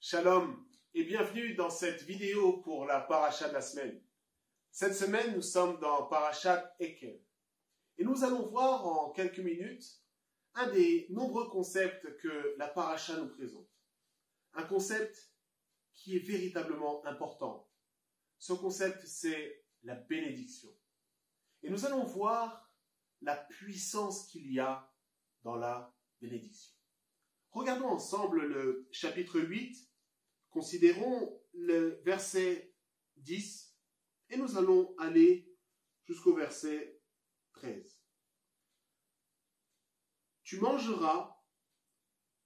Shalom et bienvenue dans cette vidéo pour la paracha de la semaine. Cette semaine, nous sommes dans Parashat Ekev. Et nous allons voir en quelques minutes un des nombreux concepts que la paracha nous présente. Un concept qui est véritablement important. Ce concept, c'est la bénédiction. Et nous allons voir la puissance qu'il y a dans la bénédiction. Regardons ensemble le chapitre 8, considérons le verset 10 et nous allons aller jusqu'au verset 13. Tu mangeras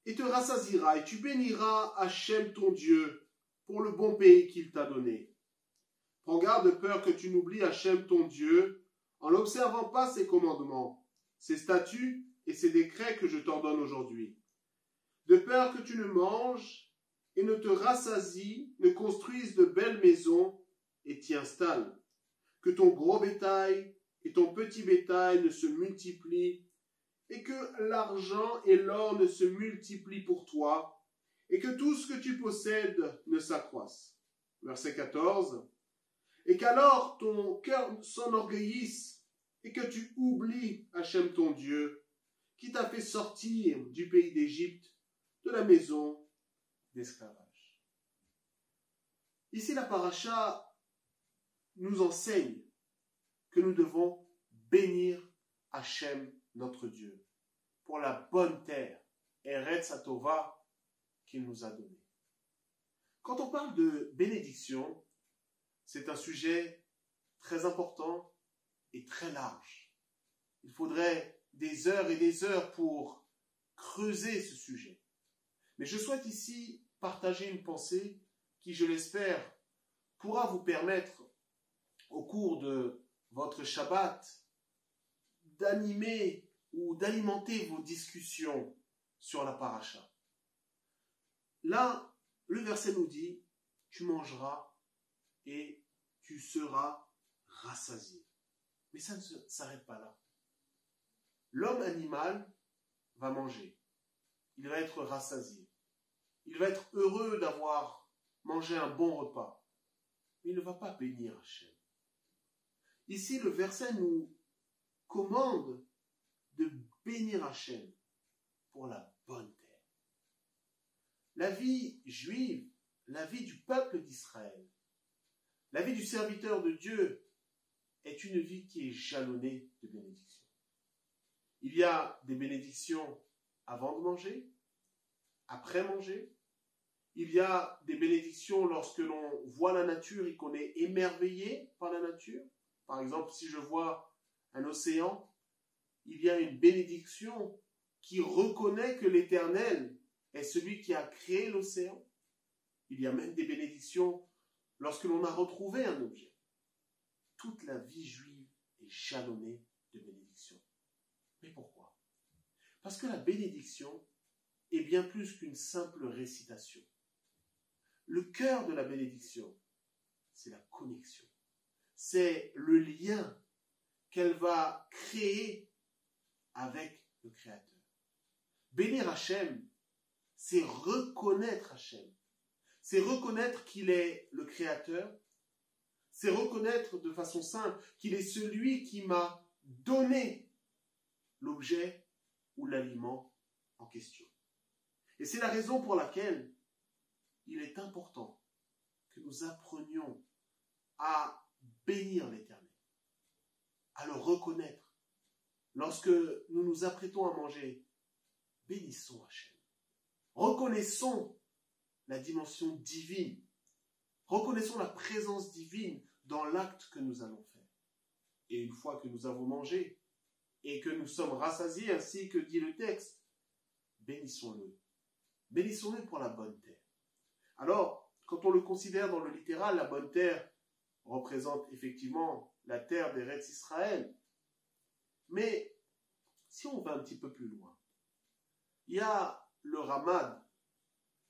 et te rassasieras et tu béniras Hachem ton Dieu pour le bon pays qu'il t'a donné. Prends garde de peur que tu n'oublies Hachem ton Dieu en n'observant pas ses commandements, ses statuts et ses décrets que je t'ordonne aujourd'hui. De peur que tu ne manges et ne te rassasies, ne construises de belles maisons et t'y installes. Que ton gros bétail et ton petit bétail ne se multiplient et que l'argent et l'or ne se multiplient pour toi et que tout ce que tu possèdes ne s'accroisse. Verset 14. Et qu'alors ton cœur s'enorgueillisse et que tu oublies Hachem ton Dieu qui t'a fait sortir du pays d'Égypte, de la maison d'esclavage. Ici, la paracha nous enseigne que nous devons bénir Hachem, notre Dieu, pour la bonne terre, Eretz HaTova, qu'il nous a donnée. Quand on parle de bénédiction, c'est un sujet très important et très large. Il faudrait des heures et des heures pour creuser ce sujet. Mais je souhaite ici partager une pensée qui, je l'espère, pourra vous permettre, au cours de votre Shabbat, d'animer ou d'alimenter vos discussions sur la paracha. Là, le verset nous dit, tu mangeras et tu seras rassasié. Mais ça ne s'arrête pas là. L'homme animal va manger. Il va être rassasié. Il va être heureux d'avoir mangé un bon repas. Mais il ne va pas bénir Hachem. Ici, le verset nous commande de bénir Hachem pour la bonne terre. La vie juive, la vie du peuple d'Israël, la vie du serviteur de Dieu est une vie qui est jalonnée de bénédictions. Il y a des bénédictions avant de manger, après manger. Il y a des bénédictions lorsque l'on voit la nature et qu'on est émerveillé par la nature. Par exemple, si je vois un océan, il y a une bénédiction qui reconnaît que l'Éternel est celui qui a créé l'océan. Il y a même des bénédictions lorsque l'on a retrouvé un objet. Toute la vie juive est jalonnée de bénédictions. Mais pourquoi? Parce que la bénédiction est bien plus qu'une simple récitation. Le cœur de la bénédiction, c'est la connexion. C'est le lien qu'elle va créer avec le Créateur. Bénir Hachem, c'est reconnaître Hachem. C'est reconnaître qu'il est le Créateur. C'est reconnaître de façon simple qu'il est celui qui m'a donné l'objet ou l'aliment en question. Et c'est la raison pour laquelle il est important que nous apprenions à bénir l'Éternel, à le reconnaître. Lorsque nous nous apprêtons à manger, bénissons Hachem. Reconnaissons la dimension divine. Reconnaissons la présence divine dans l'acte que nous allons faire. Et une fois que nous avons mangé et que nous sommes rassasiés, ainsi que dit le texte, bénissons-le. Bénissons-le pour la bonne terre. Alors, quand on le considère dans le littéral, la bonne terre représente effectivement la terre d'Eretz Israël. Mais si on va un petit peu plus loin, il y a le Ramad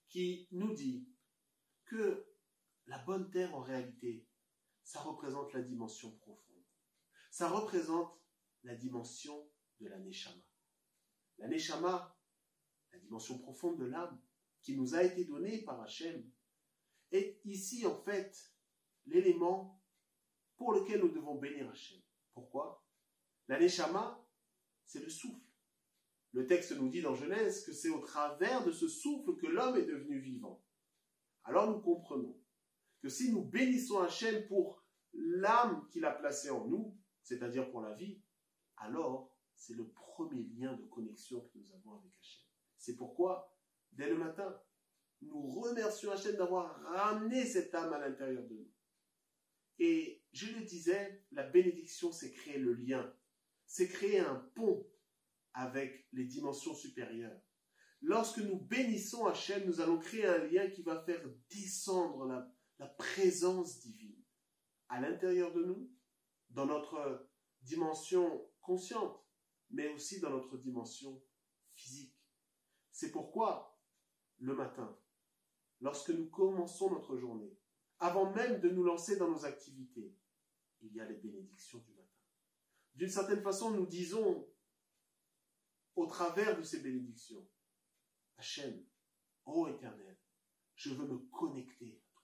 qui nous dit que la bonne terre en réalité, ça représente la dimension profonde. Ça représente la dimension de la Neshama. La Neshama, la dimension profonde de l'âme, qui nous a été donné par Hachem est ici en fait l'élément pour lequel nous devons bénir Hachem. Pourquoi? La Neshama, c'est le souffle. Le texte nous dit dans Genèse que c'est au travers de ce souffle que l'homme est devenu vivant. Alors nous comprenons que si nous bénissons Hachem pour l'âme qu'il a placée en nous, c'est-à-dire pour la vie, alors c'est le premier lien de connexion que nous avons avec Hachem. C'est pourquoi, dès le matin, nous remercions Hachem d'avoir ramené cette âme à l'intérieur de nous. Et je le disais, la bénédiction, c'est créer le lien, c'est créer un pont avec les dimensions supérieures. Lorsque nous bénissons Hachem, nous allons créer un lien qui va faire descendre la présence divine à l'intérieur de nous, dans notre dimension consciente, mais aussi dans notre dimension physique. C'est pourquoi, le matin, lorsque nous commençons notre journée, avant même de nous lancer dans nos activités, il y a les bénédictions du matin. D'une certaine façon, nous disons, au travers de ces bénédictions, Hachem, ô Éternel, je veux me connecter à toi.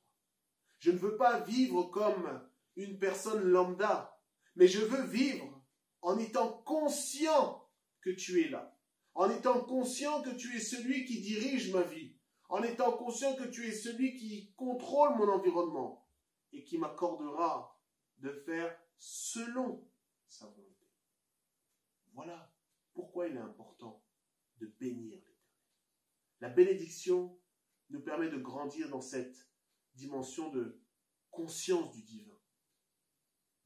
Je ne veux pas vivre comme une personne lambda, mais je veux vivre en étant conscient que tu es là, en étant conscient que tu es celui qui dirige ma vie, en étant conscient que tu es celui qui contrôle mon environnement et qui m'accordera de faire selon sa volonté. Voilà pourquoi il est important de bénir l'Éternel. La bénédiction nous permet de grandir dans cette dimension de conscience du divin,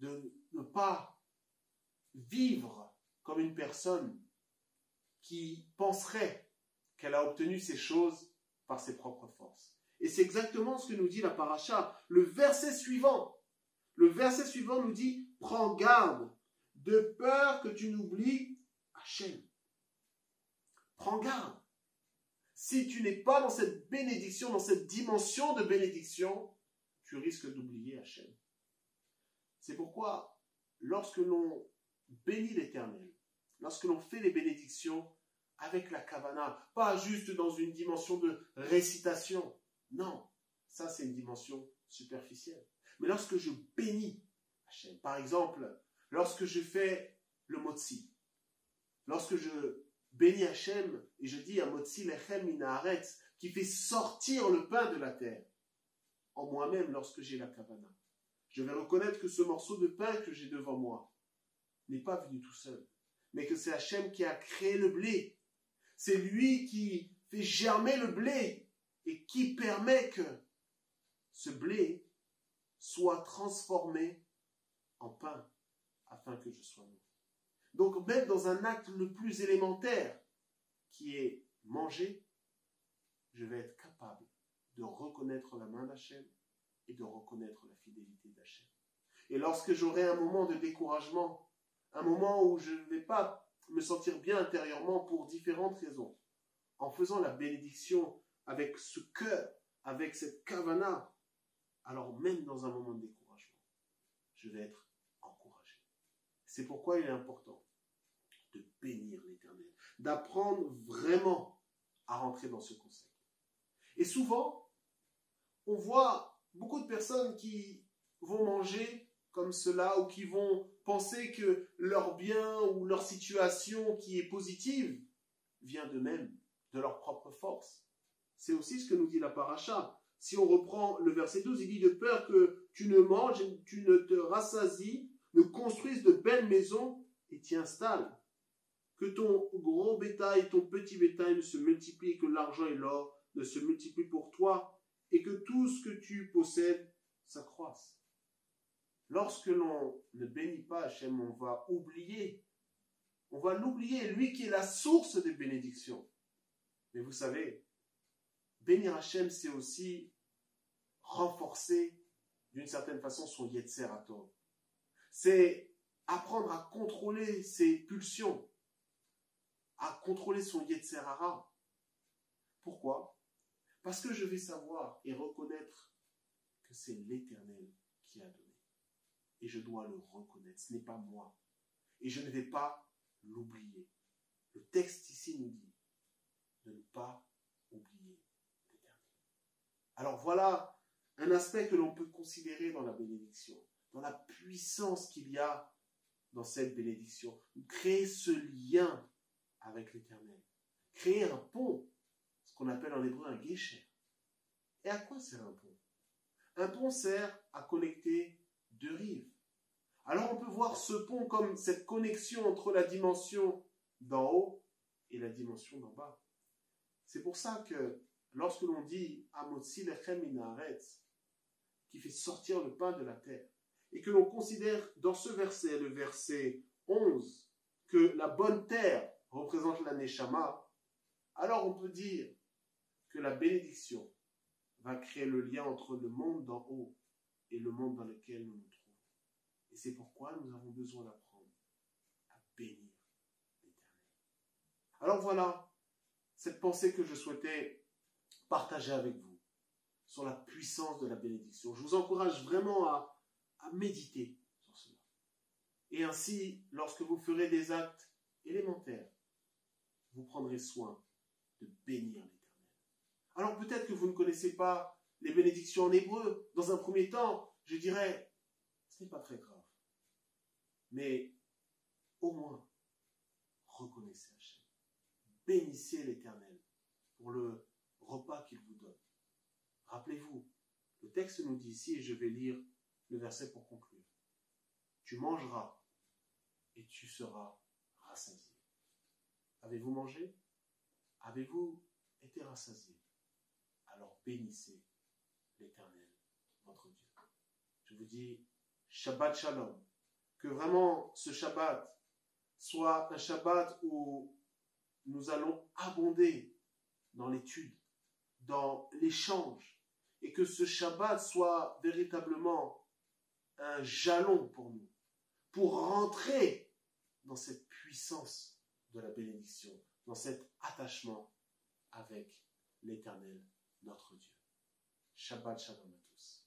de ne pas vivre comme une personne qui penserait qu'elle a obtenu ces choses par ses propres forces. Et c'est exactement ce que nous dit la paracha. Le verset suivant nous dit « Prends garde, de peur que tu n'oublies Hachem. » Prends garde. Si tu n'es pas dans cette bénédiction, dans cette dimension de bénédiction, tu risques d'oublier Hachem. C'est pourquoi, lorsque l'on bénit l'Éternel, lorsque l'on fait les bénédictions avec la kavana, pas juste dans une dimension de récitation, non, ça c'est une dimension superficielle. Mais lorsque je bénis Hachem, par exemple, lorsque je fais le motzi, lorsque je bénis Hachem et je dis à motzi lechem min haaretz, qui fait sortir le pain de la terre, en moi-même lorsque j'ai la kavana, je vais reconnaître que ce morceau de pain que j'ai devant moi n'est pas venu tout seul, mais que c'est Hachem qui a créé le blé. C'est lui qui fait germer le blé et qui permet que ce blé soit transformé en pain afin que je sois nourri. Donc même dans un acte le plus élémentaire qui est manger, je vais être capable de reconnaître la main d'Hachem et de reconnaître la fidélité d'Hachem. Et lorsque j'aurai un moment de découragement, un moment où je ne vais pas me sentir bien intérieurement pour différentes raisons, en faisant la bénédiction avec ce cœur, avec cette kavana, alors même dans un moment de découragement, je vais être encouragé. C'est pourquoi il est important de bénir l'Éternel, d'apprendre vraiment à rentrer dans ce concept. Et souvent, on voit beaucoup de personnes qui vont manger comme cela ou qui vont penser que leur bien ou leur situation qui est positive vient d'eux-mêmes, de leur propre force. C'est aussi ce que nous dit la paracha. Si on reprend le verset 12, il dit de peur que tu ne manges, tu ne te rassasies, ne construises de belles maisons et t'y installes. Que ton gros bétail, ton petit bétail ne se multiplie, que l'argent et l'or ne se multiplient pour toi et que tout ce que tu possèdes s'accroisse. Lorsque l'on ne bénit pas Hachem, on va l'oublier, lui qui est la source des bénédictions. Mais vous savez, bénir Hachem, c'est aussi renforcer d'une certaine façon son Yetzer Hatov. C'est apprendre à contrôler ses pulsions, à contrôler son Yetzer Hara. Pourquoi? Parce que je vais savoir et reconnaître que c'est l'Éternel qui a donné. Et je dois le reconnaître, ce n'est pas moi. Et je ne vais pas l'oublier. Le texte ici nous dit de ne pas oublier Alors voilà un aspect que l'on peut considérer dans la bénédiction, dans la puissance qu'il y a dans cette bénédiction. Créer ce lien avec l'Éternel. Créer un pont, ce qu'on appelle en hébreu un guécher. Et à quoi sert un pont? Un pont sert à connecter deux rives. Alors on peut voir ce pont comme cette connexion entre la dimension d'en haut et la dimension d'en bas. C'est pour ça que lorsque l'on dit Amotzi lechem min haaretz, qui fait sortir le pain de la terre, et que l'on considère dans ce verset, le verset 11, que la bonne terre représente la Neshama, alors on peut dire que la bénédiction va créer le lien entre le monde d'en haut et le monde dans lequel nous nous trouvons. Et c'est pourquoi nous avons besoin d'apprendre à bénir l'Éternel. Alors voilà cette pensée que je souhaitais partager avec vous sur la puissance de la bénédiction. Je vous encourage vraiment à méditer sur cela. Et ainsi, lorsque vous ferez des actes élémentaires, vous prendrez soin de bénir l'Éternel. Alors peut-être que vous ne connaissez pas les bénédictions en hébreu. Dans un premier temps, je dirais, ce n'est pas très grave. Mais au moins, reconnaissez Hachem. Bénissez l'Éternel pour le repas qu'il vous donne. Rappelez-vous, le texte nous dit ici, et je vais lire le verset pour conclure. Tu mangeras et tu seras rassasié. Avez-vous mangé? Avez-vous été rassasié? Alors bénissez l'Éternel, votre Dieu. Je vous dis Shabbat Shalom. Que vraiment ce Shabbat soit un Shabbat où nous allons abonder dans l'étude, dans l'échange, et que ce Shabbat soit véritablement un jalon pour nous, pour rentrer dans cette puissance de la bénédiction, dans cet attachement avec l'Éternel, notre Dieu. Shabbat Shalom à tous.